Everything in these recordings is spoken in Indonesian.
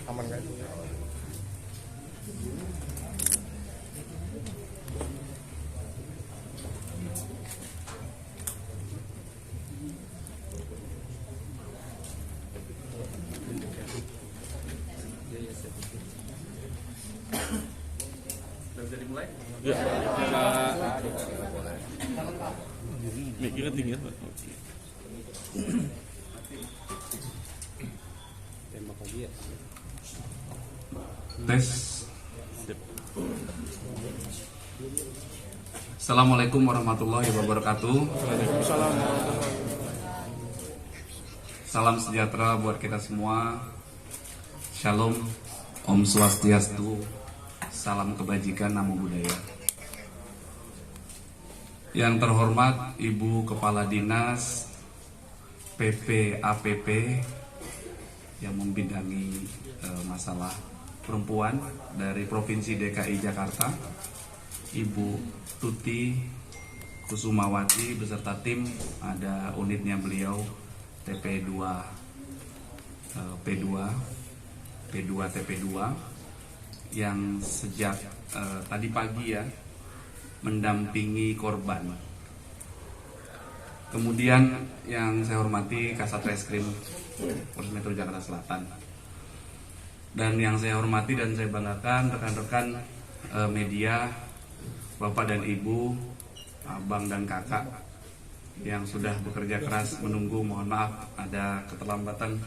Aman kan? Bisa dimulai? Ya, mikirnya tinggi Pak. Tes. Assalamualaikum warahmatullahi wabarakatuh. Salam sejahtera buat kita semua. Shalom, Om Swastiastu, salam kebajikan, namo buddhaya. Yang terhormat Ibu Kepala Dinas PPAPP yang membidangi masalah perempuan dari Provinsi DKI Jakarta, Ibu Tuti Kusumawati beserta tim, ada unitnya beliau TP2 P2 TP2 yang sejak tadi pagi ya mendampingi korban. Kemudian yang saya hormati Kasat Reskrim Polres Metro Jakarta Selatan, dan yang saya hormati dan saya banggakan rekan-rekan media, Bapak dan Ibu, Abang dan Kakak yang sudah bekerja keras menunggu. Mohon maaf ada keterlambatan.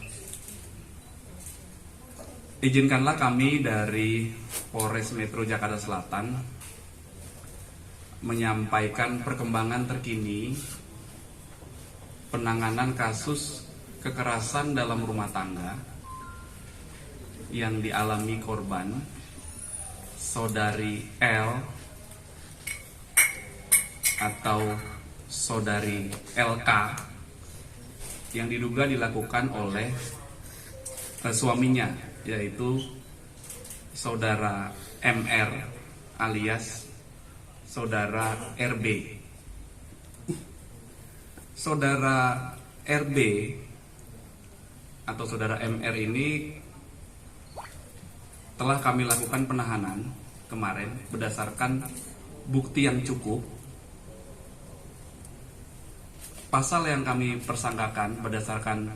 Izinkanlah kami dari Polres Metro Jakarta Selatan menyampaikan perkembangan terkini penanganan kasus kekerasan dalam rumah tangga yang dialami korban Saudari L atau Saudari LK yang diduga dilakukan oleh suaminya, yaitu Saudara MR alias Saudara RB. Saudara RB atau Saudara MR ini telah kami lakukan penahanan kemarin berdasarkan bukti yang cukup. Pasal yang kami persangkakan berdasarkan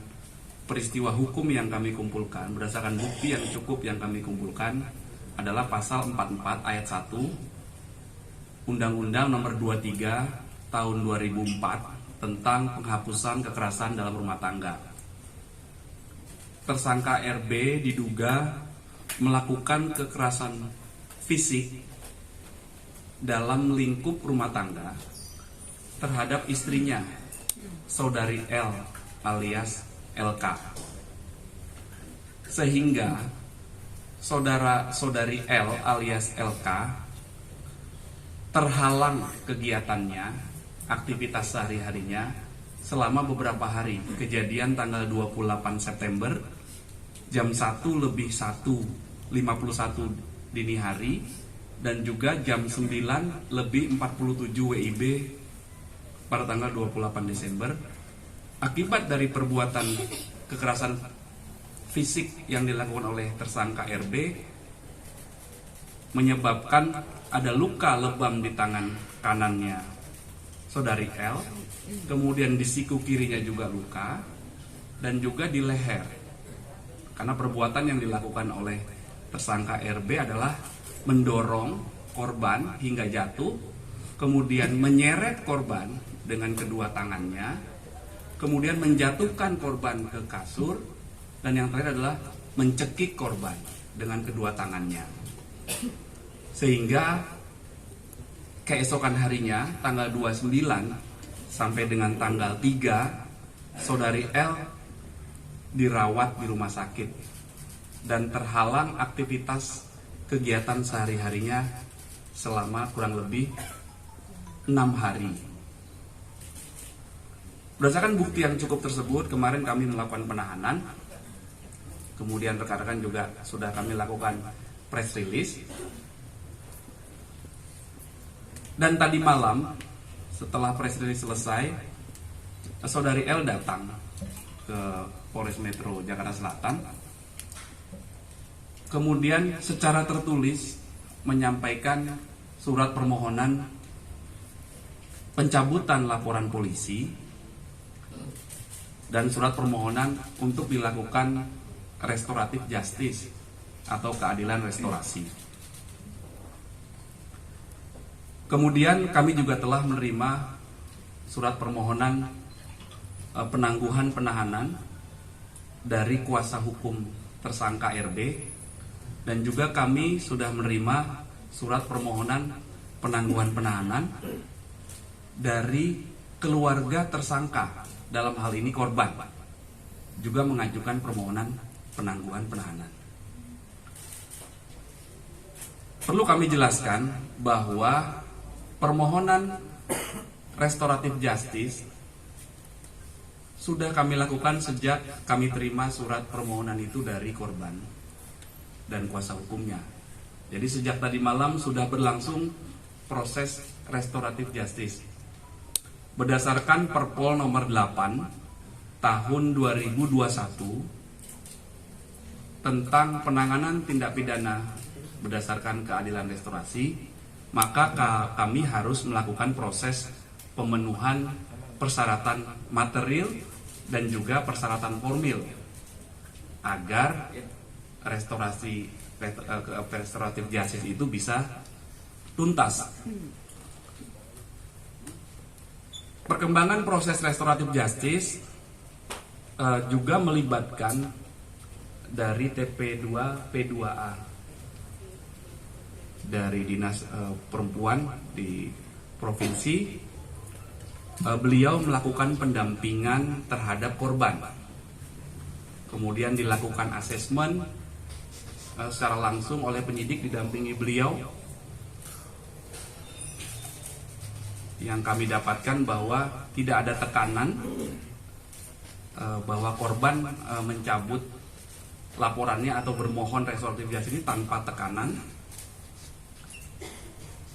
peristiwa hukum yang kami kumpulkan, berdasarkan bukti yang cukup yang kami kumpulkan adalah pasal 44 ayat 1 Undang-Undang Nomor 23 Tahun 2004 tentang penghapusan kekerasan dalam rumah tangga. Tersangka RB diduga melakukan kekerasan fisik dalam lingkup rumah tangga terhadap istrinya, Saudari L alias LK, sehingga saudari L alias LK terhalang kegiatannya, aktivitas sehari-harinya selama beberapa hari. Kejadian tanggal 28 September jam 1:01:51 dini hari dan juga jam 9:47 WIB pada tanggal 28 Desember. Akibat dari perbuatan kekerasan fisik yang dilakukan oleh tersangka RB menyebabkan ada luka lebam di tangan kanannya Saudari L, kemudian di siku kirinya juga luka, dan juga di leher. Karena perbuatan yang dilakukan oleh tersangka RB adalah mendorong korban hingga jatuh, kemudian menyeret korban dengan kedua tangannya, kemudian menjatuhkan korban ke kasur, dan yang terakhir adalah mencekik korban dengan kedua tangannya. Sehingga keesokan harinya tanggal 29 sampai dengan tanggal 3 Saudari L dirawat di rumah sakit dan terhalang aktivitas kegiatan sehari-harinya selama kurang lebih 6 hari. Berdasarkan bukti yang cukup tersebut, kemarin kami melakukan penahanan. Kemudian rekan-rekan juga sudah kami lakukan press release. Dan tadi malam setelah press release selesai, Saudari L datang ke Polres Metro Jakarta Selatan kemudian secara tertulis menyampaikan surat permohonan pencabutan laporan polisi dan surat permohonan untuk dilakukan restoratif justice atau keadilan restorasi. Kemudian kami juga telah menerima surat permohonan penangguhan penahanan dari kuasa hukum tersangka RB, dan juga kami sudah menerima surat permohonan penangguhan penahanan dari keluarga tersangka, dalam hal ini korban, juga mengajukan permohonan penangguhan penahanan. Perlu kami jelaskan bahwa permohonan restoratif justice sudah kami lakukan sejak kami terima surat permohonan itu dari korban dan kuasa hukumnya. Jadi sejak tadi malam sudah berlangsung proses restoratif justice. Berdasarkan Perpol nomor 8 tahun 2021 tentang penanganan tindak pidana berdasarkan keadilan restorasi, maka kami harus melakukan proses pemenuhan persyaratan material dan juga persyaratan formil agar restoratif justice itu bisa tuntas. Perkembangan proses restoratif justice juga melibatkan dari TP2 P2A dari Dinas Perempuan di provinsi. Beliau melakukan pendampingan terhadap korban, kemudian dilakukan asesmen secara langsung oleh penyidik didampingi beliau. Yang kami dapatkan bahwa tidak ada tekanan, bahwa korban mencabut laporannya atau bermohon restoratif justice ini tanpa tekanan.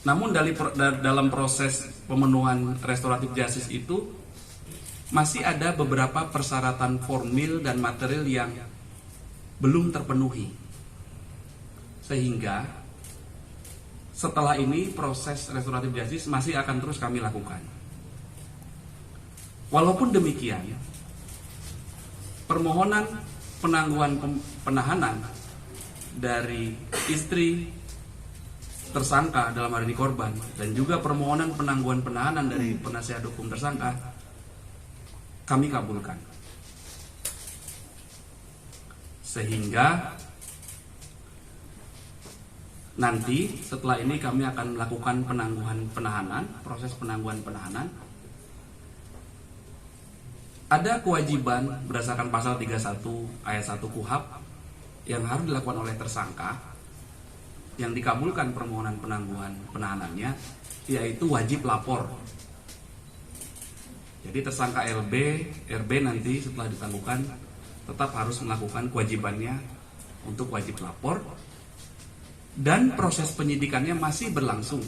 Namun dalam proses pemenuhan restoratif justice itu masih ada beberapa persyaratan formil dan material yang belum terpenuhi. Sehingga setelah ini proses restoratif justice masih akan terus kami lakukan. Walaupun demikian, permohonan penangguhan penahanan dari istri tersangka, dalam hal ini korban, dan juga permohonan penangguhan penahanan dari penasihat hukum tersangka kami kabulkan. Sehingga nanti setelah ini kami akan melakukan penangguhan penahanan, proses penangguhan penahanan. Ada kewajiban berdasarkan pasal 31 ayat 1 KUHP yang harus dilakukan oleh tersangka yang dikabulkan permohonan penangguhan penahanannya, yaitu wajib lapor. Jadi tersangka RB nanti setelah ditangguhkan tetap harus melakukan kewajibannya untuk wajib lapor, dan proses penyidikannya masih berlangsung.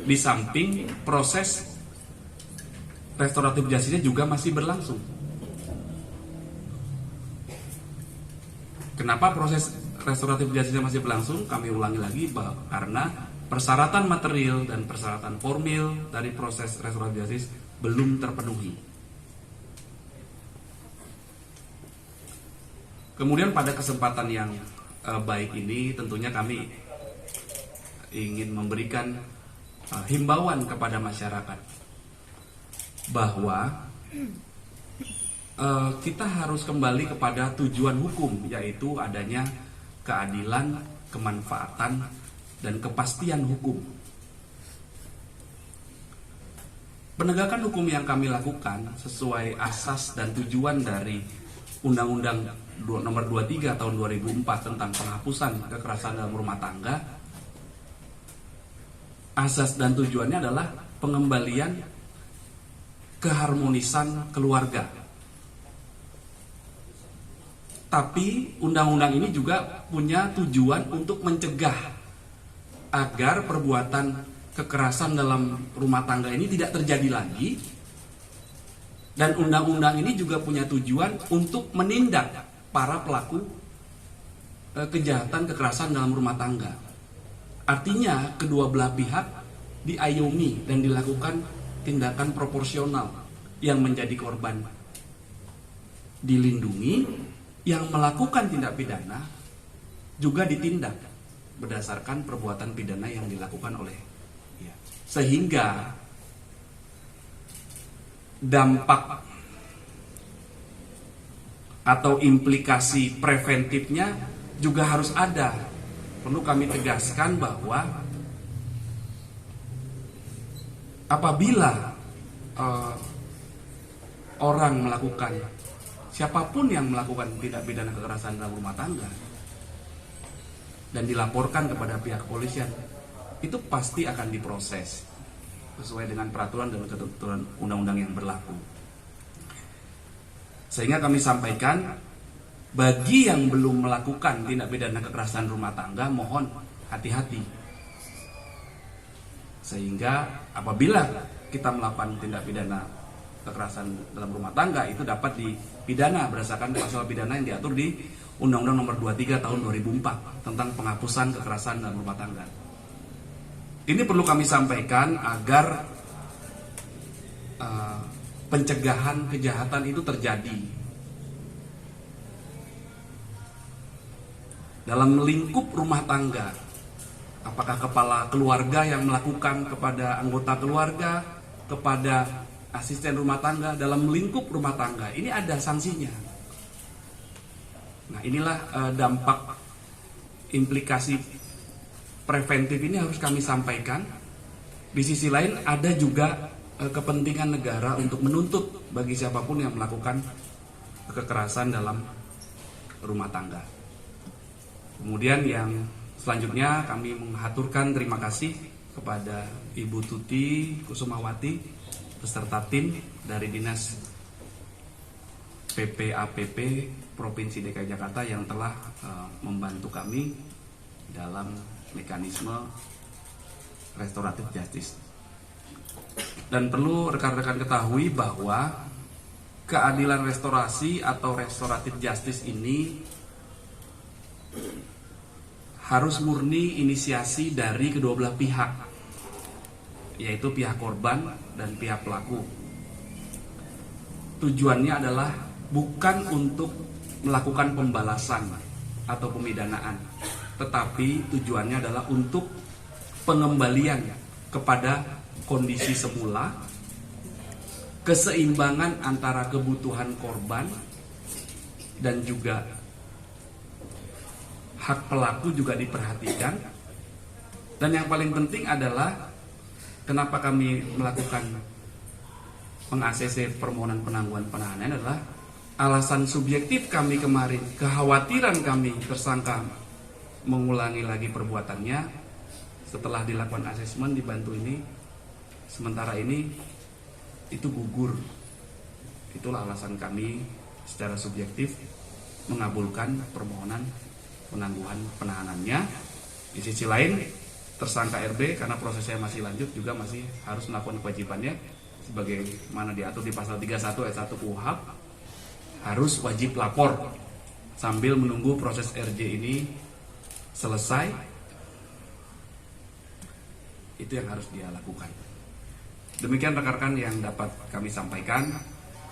Di samping proses restoratif justice juga masih berlangsung. Kenapa proses restoratif justice masih berlangsung? Kami ulangi lagi, karena persyaratan material dan persyaratan formil dari proses restoratif justice belum terpenuhi. Kemudian pada kesempatan yang baik ini tentunya kami ingin memberikan himbauan kepada masyarakat bahwa kita harus kembali kepada tujuan hukum, yaitu adanya keadilan, kemanfaatan, dan kepastian hukum. Penegakan hukum yang kami lakukan sesuai asas dan tujuan dari Undang-Undang Nomor 23 Tahun 2004 tentang penghapusan kekerasan dalam rumah tangga. Asas dan tujuannya adalah pengembalian keharmonisan keluarga. Tapi undang-undang ini juga punya tujuan untuk mencegah agar perbuatan kekerasan dalam rumah tangga ini tidak terjadi lagi. Dan undang-undang ini juga punya tujuan untuk menindak para pelaku kejahatan kekerasan dalam rumah tangga. Artinya kedua belah pihak diayomi dan dilakukan tindakan proporsional. Yang menjadi korban dilindungi, yang melakukan tindak pidana juga ditindak berdasarkan perbuatan pidana yang dilakukan oleh dia. Sehingga dampak atau implikasi preventifnya juga harus ada. Perlu kami tegaskan bahwa apabila orang melakukan, siapapun yang melakukan tindak pidana kekerasan dalam rumah tangga dan dilaporkan kepada pihak kepolisian, itu pasti akan diproses sesuai dengan peraturan dan ketentuan undang-undang yang berlaku. Sehingga kami sampaikan, bagi yang belum melakukan tindak pidana kekerasan rumah tangga, mohon hati-hati. Sehingga apabila kita melakukan tindak pidana kekerasan dalam rumah tangga, itu dapat dipidana berdasarkan pasal pidana yang diatur di Undang-Undang Nomor 23 Tahun 2004 tentang penghapusan kekerasan dalam rumah tangga. Ini perlu kami sampaikan agar pencegahan kejahatan itu terjadi. Dalam lingkup rumah tangga, apakah kepala keluarga yang melakukan kepada anggota keluarga, kepada asisten rumah tangga, dalam lingkup rumah tangga, ini ada sanksinya. Nah, inilah dampak implikasi preventif ini harus kami sampaikan. Di sisi lain ada juga kepentingan negara untuk menuntut bagi siapapun yang melakukan kekerasan dalam rumah tangga. Kemudian yang selanjutnya kami mengaturkan terima kasih kepada Ibu Tuti Kusumawati beserta tim dari Dinas PPAPP Provinsi DKI Jakarta yang telah membantu kami dalam mekanisme restoratif justice. Dan perlu rekan-rekan ketahui bahwa keadilan restorasi atau restoratif justice ini harus murni inisiasi dari kedua belah pihak, yaitu pihak korban dan pihak pelaku. Tujuannya adalah bukan untuk melakukan pembalasan atau pemidanaan, tetapi tujuannya adalah untuk pengembalian kepada kondisi semula, keseimbangan antara kebutuhan korban dan juga hak pelaku juga diperhatikan. Dan yang paling penting adalah kenapa kami melakukan peng-ACC permohonan penangguhan penahanan adalah alasan subjektif kami kemarin, kekhawatiran kami tersangka mengulangi lagi perbuatannya setelah dilakukan asesmen dibantu ini, sementara ini itu gugur. Itulah alasan kami secara subjektif mengabulkan permohonan penangguhan penahanannya. Di sisi lain, tersangka RB karena prosesnya masih lanjut juga masih harus melakukan kewajibannya sebagaimana diatur di pasal 31 ayat 1 KUHP, harus wajib lapor sambil menunggu proses RJ ini selesai. Itu yang harus dia lakukan. Demikian rekan-rekan yang dapat kami sampaikan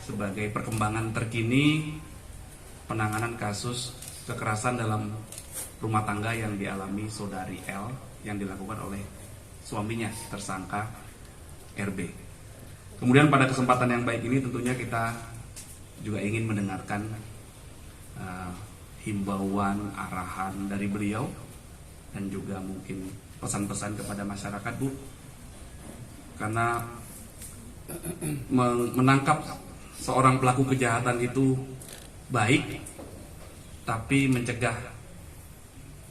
sebagai perkembangan terkini penanganan kasus kekerasan dalam rumah tangga yang dialami saudari L yang dilakukan oleh suaminya tersangka RB. Kemudian pada kesempatan yang baik ini tentunya kita juga ingin mendengarkan himbauan, arahan dari beliau dan juga mungkin pesan-pesan kepada masyarakat, Bu. Karena menangkap seorang pelaku kejahatan itu baik, tapi mencegah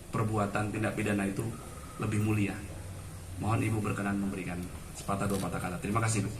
perbuatan tindak pidana itu lebih mulia. Mohon Ibu berkenan memberikan sepatah dua patah kata. Terima kasih, Bu.